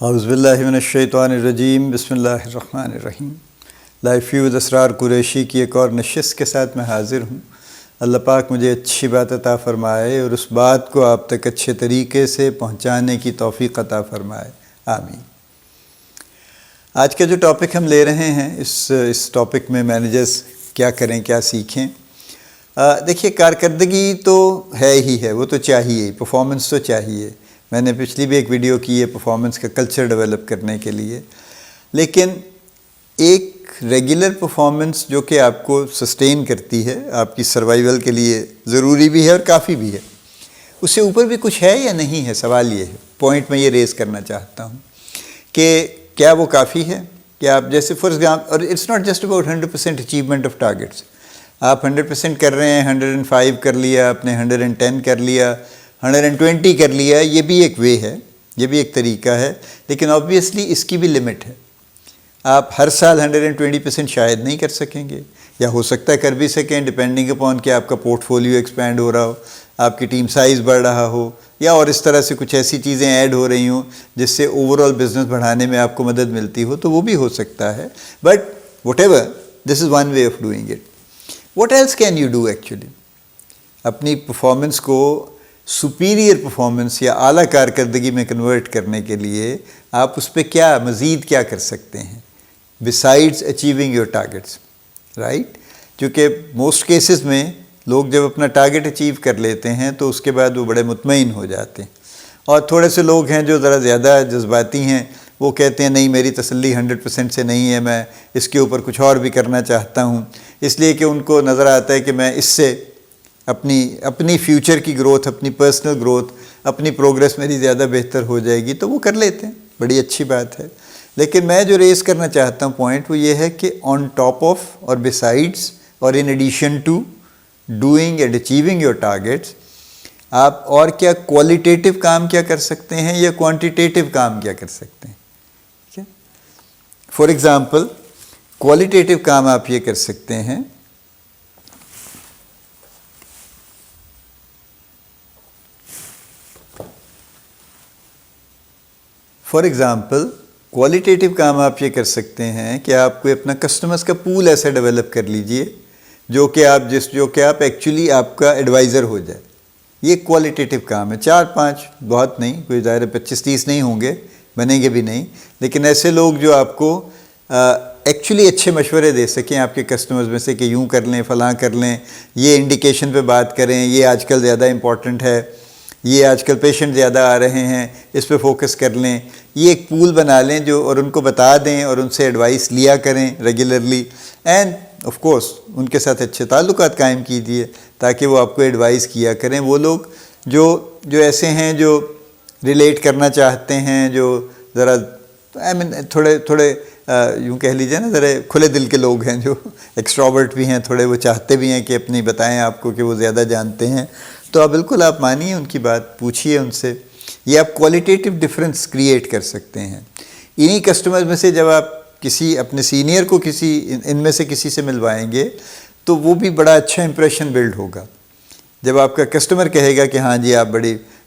اعوذ باللہ من الشیطان الرجیم، بسم اللہ الرحمن الرحیم۔ لائف ویو اسرار قریشی کی ایک اور نشست کے ساتھ میں حاضر ہوں۔ اللہ پاک مجھے اچھی بات عطا فرمائے اور اس بات کو آپ تک اچھے طریقے سے پہنچانے کی توفیق عطا فرمائے، آمین۔ آج کا جو ٹاپک ہم لے رہے ہیں، اس ٹاپک میں مینیجرز کیا کریں، کیا سیکھیں۔ دیکھیے، کارکردگی تو ہی ہے، وہ تو چاہیے، پرفارمنس تو چاہیے۔ میں نے پچھلی بھی ایک ویڈیو کی ہے پرفارمنس کا کلچر ڈیولپ کرنے کے لیے، لیکن ایک ریگولر پرفارمنس جو کہ آپ کو سسٹین کرتی ہے، آپ کی سروائیول کے لیے ضروری بھی ہے اور کافی بھی ہے، اس سے اوپر بھی کچھ ہے یا نہیں ہے؟ سوال یہ ہے، پوائنٹ میں یہ ریز کرنا چاہتا ہوں کہ کیا وہ کافی ہے کہ آپ جیسے فار ایگزامپل، اور it's not just about 100% achievement of targets. آپ 100% کر رہے ہیں، 105 کر لیا، آپ نے 110 کر لیا، 120 کر لیا، یہ بھی ایک وے ہے، یہ بھی ایک طریقہ ہے، لیکن آبویسلی اس کی بھی لمٹ ہے۔ آپ ہر سال 120% شاید نہیں کر سکیں گے، یا ہو سکتا ہے کر بھی سکیں، ڈپینڈنگ اپون کہ آپ کا پورٹ فولیو ایکسپینڈ ہو رہا ہو، آپ کی ٹیم سائز بڑھ رہا ہو، یا اور اس طرح سے کچھ ایسی چیزیں ایڈ ہو رہی ہوں جس سے اوور آل بزنس بڑھانے میں آپ کو مدد ملتی ہو، تو وہ بھی ہو سکتا ہے۔ But whatever, this is one way of doing it. What else can you do actually? اپنی پرفارمنس کو سپیریئر پرفارمنس یا اعلیٰ کارکردگی میں کنورٹ کرنے کے لیے آپ اس پہ مزید کیا کر سکتے ہیں besides achieving your targets, right? کیونکہ موسٹ کیسز میں لوگ جب اپنا ٹارگیٹ اچیو کر لیتے ہیں تو اس کے بعد وہ بڑے مطمئن ہو جاتے ہیں، اور تھوڑے سے لوگ ہیں جو ذرا زیادہ جذباتی ہیں، وہ کہتے ہیں نہیں، میری تسلی 100% سے نہیں ہے، میں اس کے اوپر کچھ اور بھی کرنا چاہتا ہوں، اس لیے کہ ان کو نظر آتا ہے کہ میں اس سے اپنی فیوچر کی گروتھ، اپنی پرسنل گروتھ، اپنی پروگریس میری زیادہ بہتر ہو جائے گی، تو وہ کر لیتے ہیں، بڑی اچھی بات ہے۔ لیکن میں جو ریز کرنا چاہتا ہوں پوائنٹ، وہ یہ ہے کہ آن ٹاپ آف اور بسائڈس اور in addition to doing and achieving your targets, آپ اور کیا کوالٹیٹیو کام کیا کر سکتے ہیں یا کوانٹیٹیو کام کیا کر سکتے ہیں؟ ٹھیک ہے، فار ایگزامپل کوالٹیٹیو کام آپ یہ کر سکتے ہیں، کوالٹیٹیو کام آپ یہ کر سکتے ہیں کہ آپ کو اپنا کسٹمرز کا پول ایسا ڈیولپ کر لیجئے جو کہ آپ ایکچولی آپ کا ایڈوائزر ہو جائے۔ یہ کوالٹیٹیو کام ہے، 4-5 بہت نہیں، کوئی ظاہر 25-30 نہیں ہوں گے، بنیں گے بھی نہیں، لیکن ایسے لوگ جو آپ کو ایکچولی اچھے مشورے دے سکیں آپ کے کسٹمرز میں سے کہ یوں کر لیں، فلاں کر لیں، یہ انڈیکیشن پہ بات کریں، یہ آج کل زیادہ امپورٹنٹ ہے، یہ آج کل پیشنٹ زیادہ آ رہے ہیں، اس پہ فوکس کر لیں، یہ ایک پول بنا لیں جو، اور ان کو بتا دیں اور ان سے ایڈوائس لیا کریں ریگولرلی، اینڈ آف کورس ان کے ساتھ اچھے تعلقات قائم کیجیے تاکہ وہ آپ کو ایڈوائس کیا کریں۔ وہ لوگ جو ایسے ہیں جو ریلیٹ کرنا چاہتے ہیں، جو ذرا تھوڑے یوں کہہ لیجیے نا، ذرا کھلے دل کے لوگ ہیں، جو ایکسٹروورٹ بھی ہیں تھوڑے، وہ چاہتے بھی ہیں کہ اپنی بتائیں آپ کو کہ وہ زیادہ جانتے ہیں، تو آپ بالکل آپ مانیے ان کی بات، پوچھیے ان سے، یہ آپ کوالٹیٹیو ڈفرینس کریٹ کر سکتے ہیں۔ انہی کسٹمرز میں سے جب آپ اپنے سینئر کو ان میں سے کسی سے ملوائیں گے تو وہ بھی بڑا اچھا امپریشن بلڈ ہوگا۔ جب آپ کا کسٹمر کہے گا کہ ہاں جی، آپ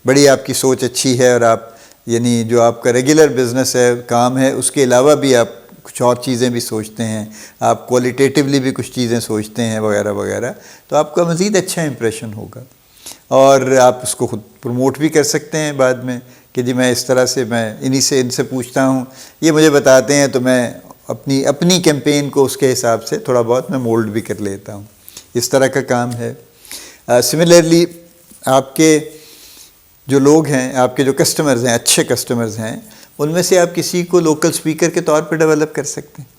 بڑی آپ کی سوچ اچھی ہے، اور آپ یعنی جو آپ کا ریگولر بزنس ہے، کام ہے، اس کے علاوہ بھی آپ کچھ اور چیزیں بھی سوچتے ہیں، آپ کوالٹیٹیولی بھی کچھ چیزیں سوچتے ہیں وغیرہ وغیرہ، تو آپ کا مزید اچھا امپریشن ہوگا، اور آپ اس کو خود پروموٹ بھی کر سکتے ہیں بعد میں کہ جی میں اس طرح سے، میں ان سے پوچھتا ہوں، یہ مجھے بتاتے ہیں، تو میں اپنی کیمپین کو اس کے حساب سے تھوڑا بہت میں مولڈ بھی کر لیتا ہوں۔ اس طرح کا کام ہے۔ سملرلی آپ کے جو لوگ ہیں، آپ کے جو کسٹمرز ہیں، اچھے کسٹمرز ہیں، ان میں سے آپ کسی کو لوکل سپیکر کے طور پہ ڈیولپ کر سکتے ہیں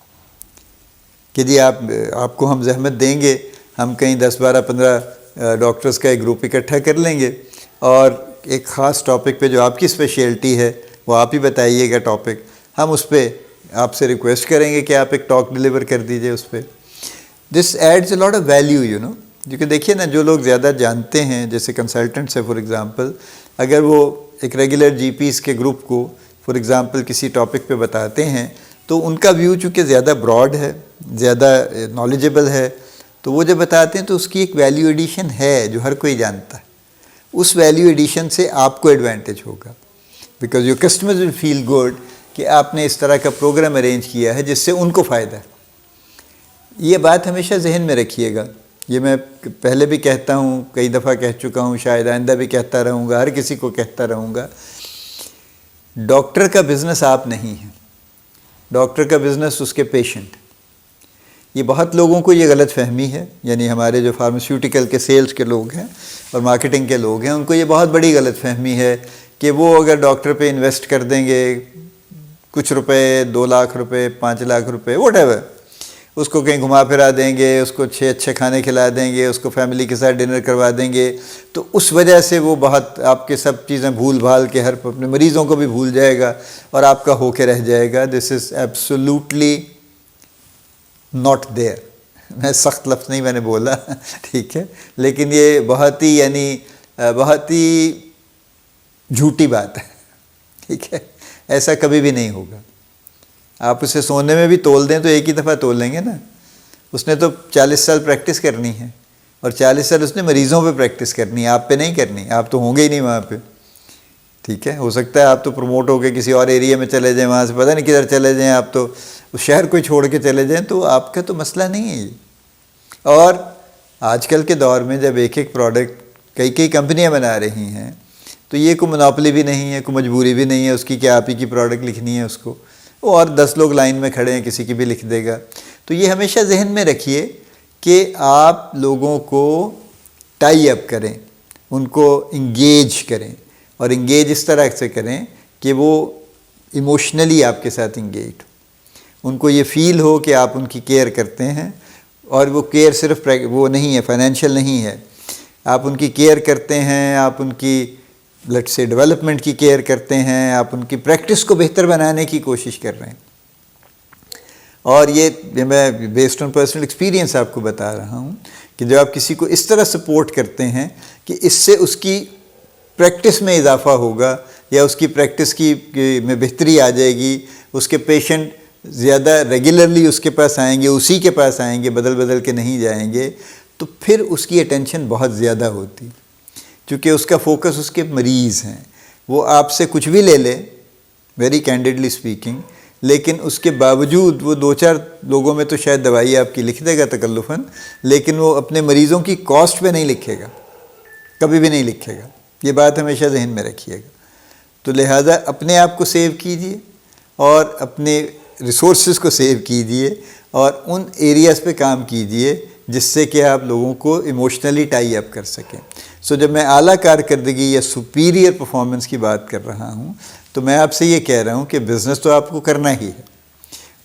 کہ جی آپ کو ہم زحمت دیں گے، ہم کہیں 10-12-15 ڈاکٹرز کا ایک گروپ اکٹھا کر لیں گے، اور ایک خاص ٹاپک پہ جو آپ کی اسپیشلٹی ہے وہ آپ ہی بتائیے گا ٹاپک، ہم اس پہ آپ سے ریکویسٹ کریں گے کہ آپ ایک ٹاک ڈیلیور کر دیجئے اس پہ۔ This adds a lot of value, you know, کیونکہ دیکھیے نا، جو لوگ زیادہ جانتے ہیں، جیسے کنسلٹنٹس ہیں فار ایگزامپل، اگر وہ ایک ریگولر جی پیز کے گروپ کو فار ایگزامپل کسی ٹاپک پہ بتاتے ہیں، تو ان کا ویو چونکہ زیادہ براڈ ہے، زیادہ نالجیبل ہے، تو وہ جب بتاتے ہیں تو اس کی ایک ویلیو ایڈیشن ہے جو ہر کوئی جانتا ہے۔ اس ویلیو ایڈیشن سے آپ کو ایڈوانٹیج ہوگا، because your customers will feel good کہ آپ نے اس طرح کا پروگرام ارینج کیا ہے جس سے ان کو فائدہ ہے۔ یہ بات ہمیشہ ذہن میں رکھیے گا، یہ میں پہلے بھی کہتا ہوں، کئی دفعہ کہہ چکا ہوں، شاید آئندہ بھی کہتا رہوں گا، ہر کسی کو کہتا رہوں گا، ڈاکٹر کا بزنس آپ نہیں ہیں، ڈاکٹر کا بزنس اس کے پیشنٹ۔ یہ بہت لوگوں کو یہ غلط فہمی ہے، یعنی ہمارے جو فارماسیوٹیکل کے سیلز کے لوگ ہیں اور مارکیٹنگ کے لوگ ہیں، ان کو یہ بہت بڑی غلط فہمی ہے کہ وہ اگر ڈاکٹر پہ انویسٹ کر دیں گے کچھ روپے، 2 لاکھ روپے، 5 لاکھ روپے، واٹ ایور، اس کو کہیں گھما پھرا دیں گے، اس کو اچھے کھانے کھلا دیں گے، اس کو فیملی کے ساتھ ڈنر کروا دیں گے، تو اس وجہ سے وہ بہت آپ کے سب چیزیں بھول بھال کے اپنے مریضوں کو بھی بھول جائے گا اور آپ کا ہو کے رہ جائے گا۔ دس از ایبسولوٹلی ناٹ دیئر۔ میں سخت لفظ نہیں میں نے بولا، ٹھیک ہے، لیکن یہ بہت ہی جھوٹی بات ہے، ٹھیک ہے، ایسا کبھی بھی نہیں ہوگا۔ آپ اسے سونے میں بھی تول دیں تو ایک ہی دفعہ تول لیں گے نا، اس نے تو 40 سال پریکٹس کرنی ہے، اور 40 سال اس نے مریضوں پہ پریکٹس کرنی ہے، آپ پہ نہیں کرنی، آپ تو ہوں گے ہی نہیں وہاں پہ، ٹھیک ہے۔ ہو سکتا ہے آپ تو پروموٹ ہو کے کسی اور ایریا میں چلے جائیں، وہاں سے پتہ نہیں کدھر چلے جائیں، آپ تو اس شہر کو چھوڑ کے چلے جائیں، تو آپ کا تو مسئلہ نہیں ہے یہ۔ اور آج کل کے دور میں جب ایک پروڈکٹ کئی کمپنیاں بنا رہی ہیں، تو یہ کوئی منوپلی بھی نہیں ہے، کوئی مجبوری بھی نہیں ہے اس کی کہ آپ ہی کی پروڈکٹ لکھنی ہے اس کو، اور 10 لوگ لائن میں کھڑے ہیں، کسی کی بھی لکھ دے گا۔ تو یہ ہمیشہ ذہن میں رکھیے کہ آپ لوگوں کو ٹائی اپ کریں، ان کو انگیج کریں، اور انگیج اس طرح سے کریں کہ وہ ایموشنلی آپ کے ساتھ انگیج ہو، ان کو یہ فیل ہو کہ آپ ان کی کیئر کرتے ہیں، اور وہ کیئر صرف وہ نہیں ہے، فائنینشیل نہیں ہے، آپ ان کی کیئر کرتے ہیں، آپ ان کی لیٹ سے ڈیولپمنٹ کی کیئر کرتے ہیں، آپ ان کی پریکٹس کو بہتر بنانے کی کوشش کر رہے ہیں۔ اور یہ میں بیسڈ آن پرسنل ایکسپیرینس آپ کو بتا رہا ہوں کہ جب آپ کسی کو اس طرح سپورٹ کرتے ہیں کہ اس سے اس کی پریکٹس میں اضافہ ہوگا، یا اس کی پریکٹس میں بہتری آ جائے گی، اس کے پیشنٹ زیادہ ریگولرلی اس کے پاس آئیں گے، اسی کے پاس آئیں گے، بدل کے نہیں جائیں گے، تو پھر اس کی اٹینشن بہت زیادہ ہوتی، چونکہ اس کا فوکس اس کے مریض ہیں۔ وہ آپ سے کچھ بھی لے لے، ویری کینڈیڈلی اسپیکنگ، لیکن اس کے باوجود وہ 2-4 لوگوں میں تو شاید دوائی آپ کی لکھ دے گا تکلفاً، لیکن وہ اپنے مریضوں کی کاسٹ پہ نہیں لکھے گا، کبھی بھی نہیں لکھے گا۔ یہ بات ہمیشہ ذہن میں رکھیے گا۔ تو لہٰذا اپنے آپ کو سیو کیجئے، اور اپنے ریسورسز کو سیو کیجئے، اور ان ایریاز پہ کام کیجئے جس سے کہ آپ لوگوں کو ایموشنلی ٹائی اپ کر سکیں۔ سو جب میں اعلیٰ کارکردگی یا سپیریئر پرفارمنس کی بات کر رہا ہوں، تو میں آپ سے یہ کہہ رہا ہوں کہ بزنس تو آپ کو کرنا ہی ہے،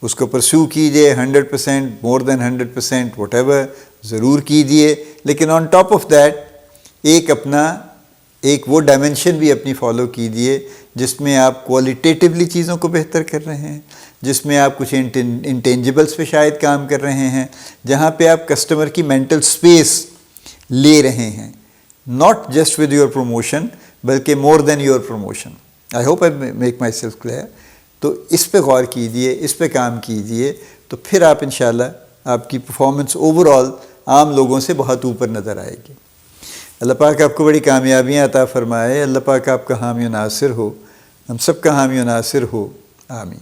اس کو پرسیو کیجئے 100%، مور دین 100%، واٹ ایور، ضرور کیجئے، لیکن آن ٹاپ آف دیٹ ایک وہ ڈائمنشن بھی اپنی فالو کیجئے جس میں آپ کوالٹیٹیولی چیزوں کو بہتر کر رہے ہیں، جس میں آپ کچھ انٹینجبلس پہ شاید کام کر رہے ہیں، جہاں پہ آپ کسٹمر کی مینٹل سپیس لے رہے ہیں، not just with your promotion بلکہ more than your promotion. I hope I make myself clear. تو اس پہ غور کیجئے، اس پہ کام کیجئے، تو پھر آپ انشاءاللہ آپ کی پرفارمنس اوور آل عام لوگوں سے بہت اوپر نظر آئے گی۔ اللہ پاک آپ کو بڑی کامیابیاں عطا فرمائے، اللہ پاک آپ کا حامی و ناصر ہو، ہم سب کا حامی و ناصر ہو، آمین۔